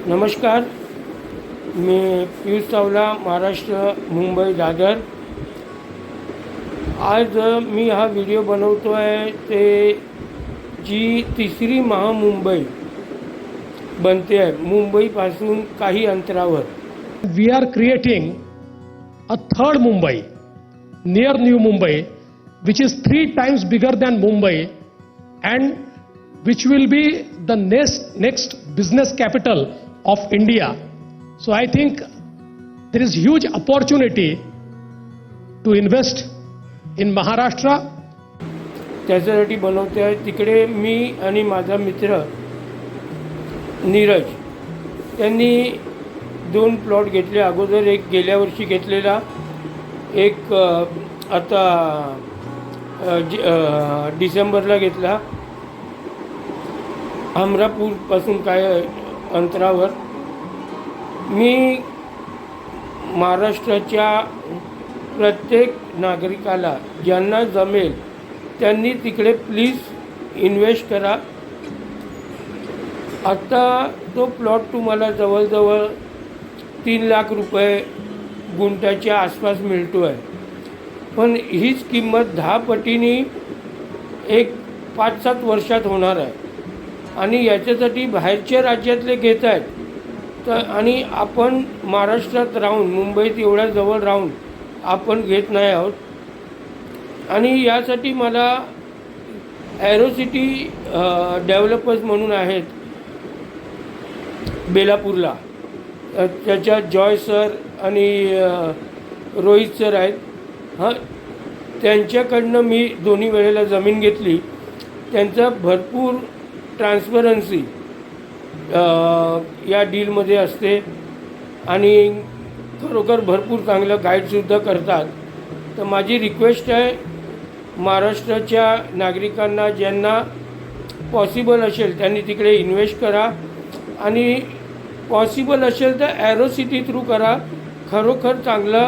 नमस्कार, मी पियुष चावला, महाराष्ट्र, मुंबई, दादर। आज मी हा व्हिडिओ बनवतो आहे ते जी तिसरी महामुंबई बनते आहे मुंबईपासून काही अंतरावर। We are creating a third Mumbai near New Mumbai, which is 3 times bigger than Mumbai and which will be the next business capital of India. So I think there is huge opportunity to invest in Maharashtra. त्याच्यासाठी बनवते आहे। तिकडे मी आणि माझा मित्र नीरज त्यांनी 2 plot घेतले। अगोदर एक गेल्या वर्षी घेतलेला, एक आता डिसेंबरला घेतला, अमरापूरपासून काय अंतरावर। मी महाराष्ट्राच्या प्रत्येक नागरिकाला ज्यांना जमेल त्यांनी तिकडे प्लीज इन्व्हेस्ट करा। आता तो प्लॉट तुम्हाला जवळजवळ 3 लाख रुपये गुंठ्याच्या आसपास मिळतो आहे, पण हीच किंमत 10 पटीने एक 5-7 वर्षात होणार आहे। आणि याच्यासाठी बाहेरच्या राज्यातले घेत आहेत, तर आणि आपण महाराष्ट्रात राहून, मुंबईत एवढ्या जवळ राहून आपण घेत नाही आहोत। आणि यासाठी मला ॲरोसिटी डेव्हलपर्स म्हणून आहेत बेलापूरला, त्याच्यात जॉय सर आणि रोहित सर आहेत। त्यांच्याकडनं मी दोन्ही वेळेला जमीन घेतली। त्यांचा भरपूर ट्रान्सपरन्सी या डीलमध्ये असते आणि खरोखर भरपूर चांगलं गाईडसुद्धा करतात। तर माझी रिक्वेस्ट आहे महाराष्ट्राच्या नागरिकांना, ज्यांना पॉसिबल असेल त्यांनी तिकडे इन्व्हेस्ट करा, आणि पॉसिबल असेल तर ॲरोसिटी थ्रू करा। खरोखर चांगला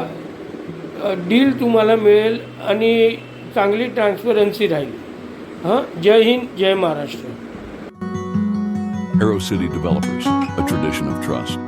डील तुम्हाला मिळेल आणि चांगली ट्रान्सपरन्सी राहील। जय हिंद, जय Maharashtra. Aero City Developers, a tradition of trust.